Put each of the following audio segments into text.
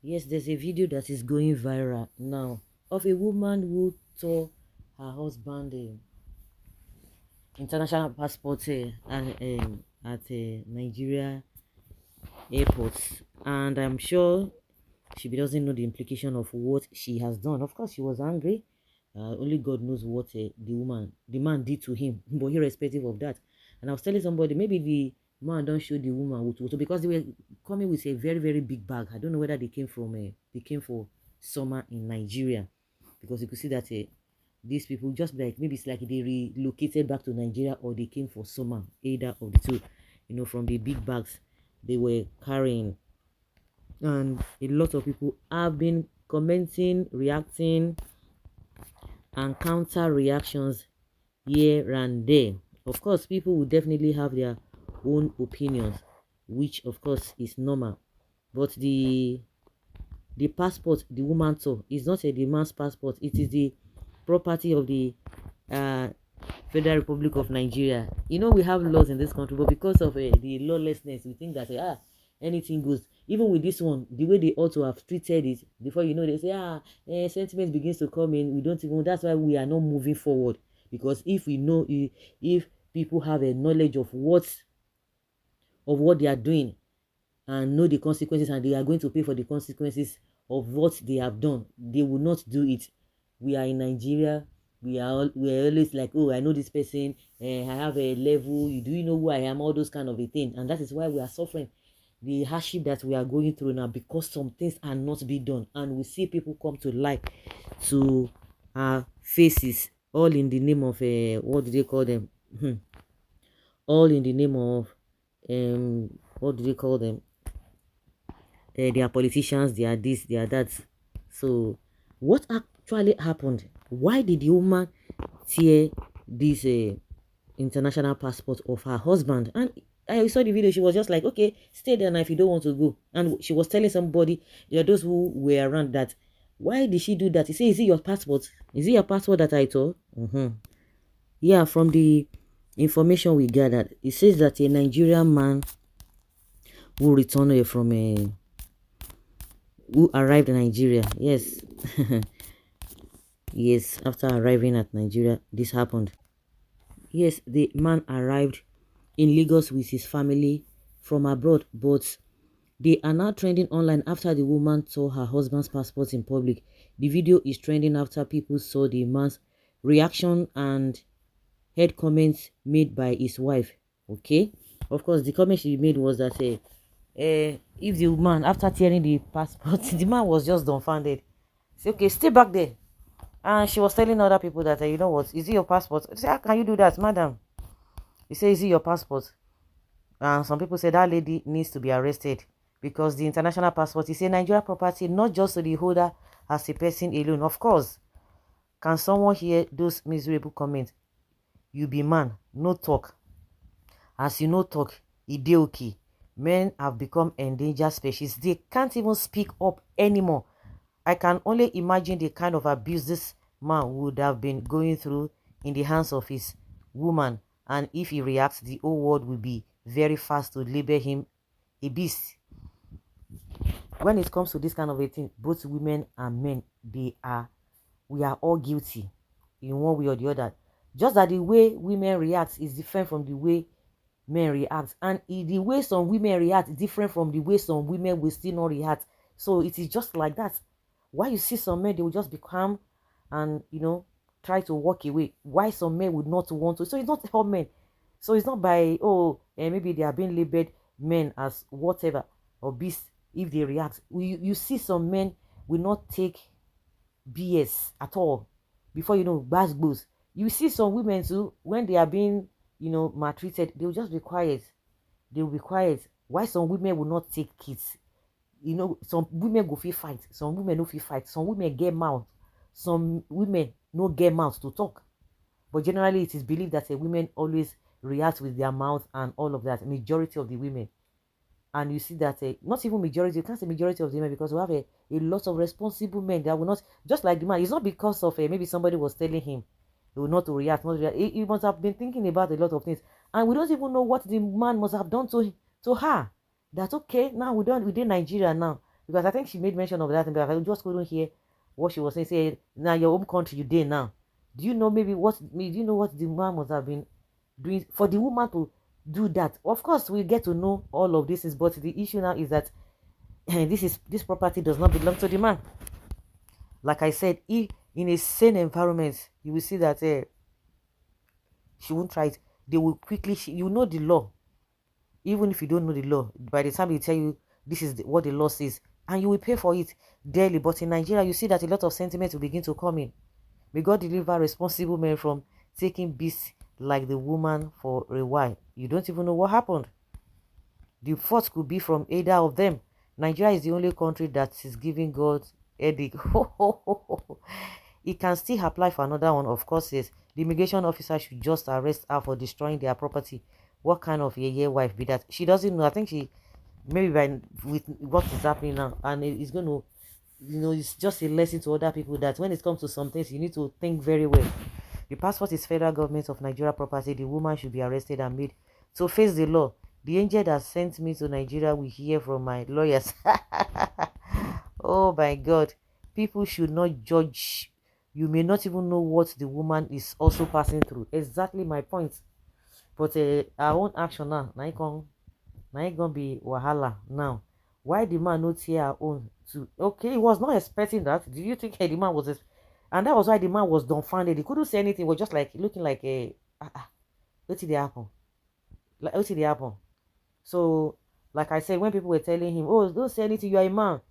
Yes, there's a video that is going viral now of a woman who tore her husband international passport at Nigeria airports, and I'm sure she doesn't know the implication of what she has done. Of course, she was angry. Only God knows what the man did to him, but irrespective of that. And I was telling somebody, maybe the man don't show the woman what because they were coming with a very, very big bag. I don't know whether they came from, they came for summer in Nigeria, because you could see that these people just like, maybe it's like they relocated back to Nigeria or they came for summer, either of the two, from the big bags they were carrying. And a lot of people have been commenting, reacting, and counter reactions here and there. Of course, people will definitely have their own opinions, which of course is normal. But the passport the woman took is not the man's passport. It is the property of the uh Federal Republic of Nigeria. We have laws in this country, but because of the lawlessness, we think that anything goes. Even with this one, the way they ought to have treated it, before they say sentiment begins to come in. We don't even. That's why we are not moving forward, because if we know, if people have a knowledge of what they are doing and know the consequences, and they are going to pay for the consequences of what they have done, they will not do it. We are in Nigeria. We are always like, oh, I know this person, I have a level, do you know who I am, all those kind of a thing. And that is why we are suffering the hardship that we are going through now, because some things are not being done, and we see people come to light to our faces, all in the name of what do they call them? All in the name of what do they call them? They are politicians, they are this, they are that. So what actually happened? Why did the woman tear this international passport of her husband? And I saw the video, she was just like, okay, stay there now if you don't want to go. And she was telling somebody, those who were around, that why did she do that? He said, is it your passport? Is it your passport that I told? Yeah, from the information we gathered, it says that a Nigerian man who returned from a who arrived in Nigeria. Yes. Yes, after arriving at Nigeria, this happened. Yes, the man arrived in Lagos with his family from abroad, but they are now trending online after the woman saw her husband's passport in public. The video is trending after people saw the man's reaction and heard comments made by his wife. Okay, of course, the comment she made was that if the man, after tearing the passport, the man was just dumbfounded. Say, okay, stay back there. And she was telling other people that, you know what, is it your passport? They say, how can you do that, madam? He said, is it your passport? And some people say that lady needs to be arrested, because the international passport is a Nigeria property, not just to the holder as a person alone. Of course, can someone hear those miserable comments? You be man, no talk. As you no talk, e dey okay. Men have become endangered species. They can't even speak up anymore. I can only imagine the kind of abuse this man would have been going through in the hands of his woman. And if he reacts, the whole world will be very fast to label him a beast. When it comes to this kind of a thing, both women and men, we are all guilty in one way or the other. Just that the way women react is different from the way men react, and the way some women react is different from the way some women will still not react. So it is just like that. Why you see some men, they will just be calm and try to walk away, why some men would not want to. So it's not all men. So it's not by maybe they are being labeled men as whatever or beast. If they react, you see some men will not take BS at all. Before bass goes, you see some women too, when they are being maltreated, they'll just be quiet. They'll be quiet. Why some women will not take kids? Some women go fit fight, some women no fit fight, some women get mouth, some women no get mouth to talk. But generally it is believed that women always react with their mouth and all of that, majority of the women. And you see that not even majority, you can't say majority of the men, because we have a lot of responsible men that will not, just like the man. It's not because of maybe somebody was telling him he will not to react, not to react. He must have been thinking about a lot of things, and we don't even know what the man must have done to her. That okay, now we did Nigeria now. Because I think she made mention of that, but I just couldn't hear what she was saying. Say, now your home country, you did now. Do you know maybe what? Do you know what the man must have been doing for the woman to do that? Of course, we get to know all of this, but the issue now is that this property does not belong to the man. Like I said, if in a sane environment, you will see that she won't try it. They will quickly. You know the law, even if you don't know the law. By the time they tell you this is what the law says, and you will pay for it daily. But in Nigeria, you see that a lot of sentiments will begin to come in. May God deliver responsible men from taking beasts like the woman for a while. You don't even know what happened. The fault could be from either of them. Nigeria is the only country that is giving God headache. It can still apply for another one, of course. Yes, the immigration officer should just arrest her for destroying their property. What kind of a wife be that? She doesn't know. I think she maybe with what is happening now, and it's going to, it's just a lesson to other people that when it comes to some things, you need to think very well. The passport is federal government of Nigeria property. The woman should be arrested and made to face the law. The angel that sent me to Nigeria will hear from my lawyers. Oh my God. People should not judge. You may not even know what the woman is also passing through. Exactly my point. But our own action now, now it gonna be wahala now. Why the man not here our own too? Okay, he was not expecting that. Did you think the man was and that was why the man was dumbfounded. He couldn't say anything. He was just like looking like a what did happen? Like what did happen? So, like I said, when people were telling him, "Oh, don't say anything. You are a man.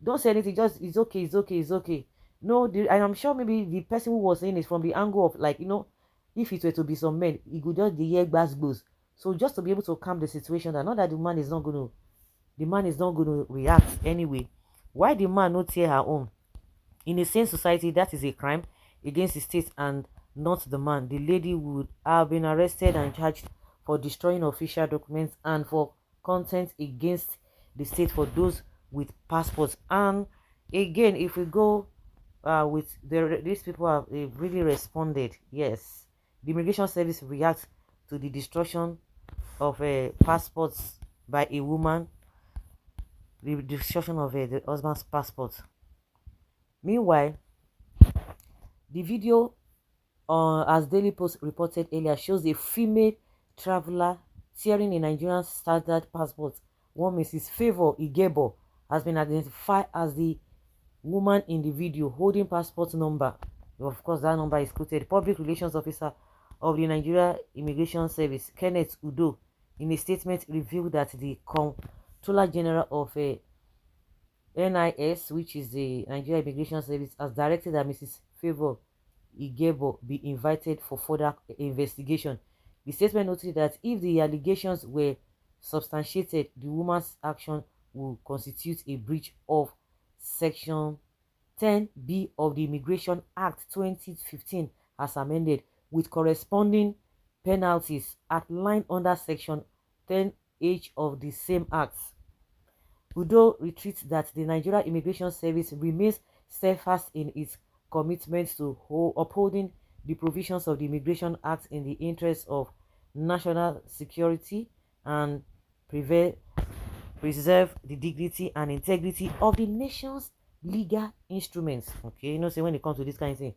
Don't say anything. Just it's okay. It's okay. It's okay." No, and I'm sure maybe the person who was saying it from the angle of like if it were to be some men, he could just the hear gbas. So just to be able to calm the situation, that not that the man is not going to react anyway. Why the man not hear her own? In a sane society, that is a crime against the state and not the man. The lady would have been arrested and charged for destroying official documents and for content against the state for those with passports. And again, if we go with these people have really responded. Yes, the immigration service reacts to the destruction of passports by a woman, the destruction of the husband's passport. Meanwhile, the video, as Daily Post reported earlier, shows a female traveler tearing a Nigerian standard passport. One Mrs. Favor Igebo has been identified as the woman in the video holding passport number. Of course, that number is quoted. Public Relations Officer of the Nigeria Immigration Service, Kenneth Udo, in a statement revealed that the Comptroller General of NIS, which is the Nigeria Immigration Service, has directed that Mrs. Favor Igebo be invited for further investigation. The statement noted that if the allegations were substantiated, the woman's action will constitute a breach of Section 10B of the Immigration Act 2015 as amended, with corresponding penalties outlined under Section 10H of the same Act. Udo reiterates that the Nigeria Immigration Service remains steadfast in its commitment to upholding the provisions of the Immigration Act in the interest of national security and preserve the dignity and integrity of the nation's legal instruments. Okay, say when it comes to this kind of thing,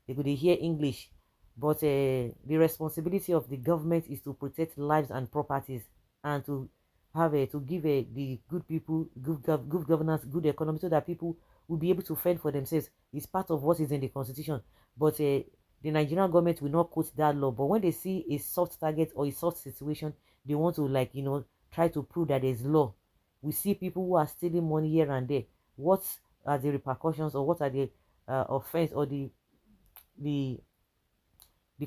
they could hear English, but the responsibility of the government is to protect lives and properties and to have to give the good people good governance, good economy, so that people will be able to fend for themselves. It's part of what is in the constitution. But the Nigerian government will not quote that law. But when they see a soft target or a soft situation, they want to try to prove that there's law. We see people who are stealing money here and there. What are the repercussions, or what are the offense or the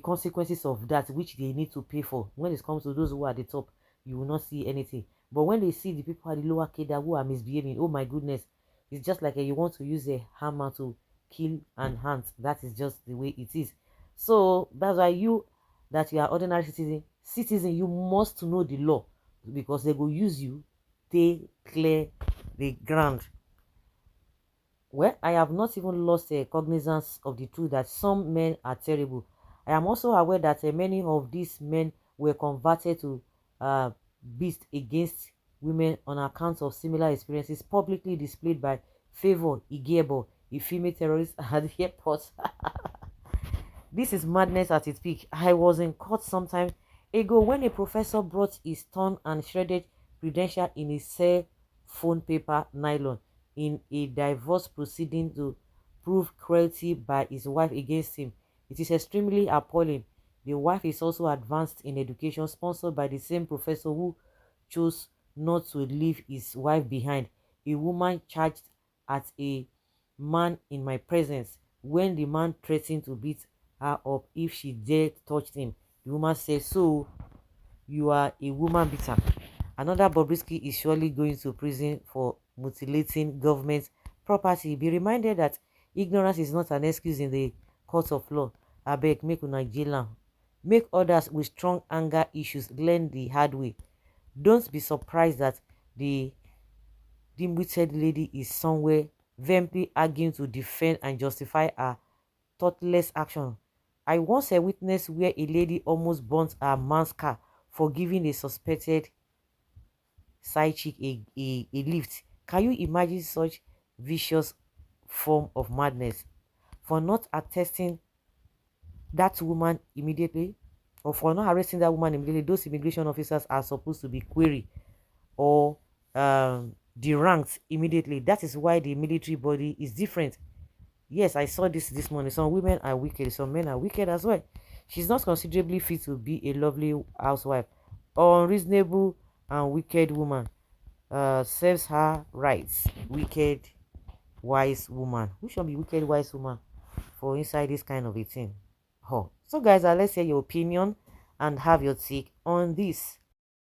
consequences of that, which they need to pay for? When it comes to those who are at the top, you will not see anything. But when they see the people at the lower cadre who are misbehaving, oh my goodness, it's just like you want to use a hammer to kill and hunt. That is just the way it is. So that's why you are ordinary citizen, you must know the law, because they will use you, they clear the ground. Well, I have not even lost a cognizance of the truth that some men are terrible. I am also aware that many of these men were converted to beasts against women on account of similar experiences publicly displayed by Favor Igebo, a female terrorist at the airport. This is madness at its peak. I was in court sometime ago when a professor brought his torn and shredded credential in his cell phone paper nylon in a divorce proceeding to prove cruelty by his wife against him. It is extremely appalling. The wife is also advanced in education, sponsored by the same professor who chose not to leave his wife behind. A woman charged at a man in my presence when the man threatened to beat her up if she dared touch him. The woman said, "So you are a woman beater." Another Bobrisky is surely going to prison for mutilating government property. Be reminded that ignorance is not an excuse in the court of law. Abeg, make una jail am. Make others with strong anger issues learn the hard way. Don't be surprised that the dim-witted lady is somewhere vehemently arguing to defend and justify her thoughtless action. I once a witness where a lady almost burnt her man's car for giving a suspected side chick a lift. Can you imagine such vicious form of madness? For not attesting that woman immediately, or for not arresting that woman immediately, those immigration officers are supposed to be queried or deranked immediately. That is why the military body is different. Yes, I saw this morning. Some women are wicked, some men are wicked as well. She's not considerably fit to be a lovely housewife. Unreasonable and wicked woman serves her rights. Wicked wise woman. Who should be wicked wise woman for inside this kind of a thing? Oh. So guys, let's hear your opinion and have your take on this.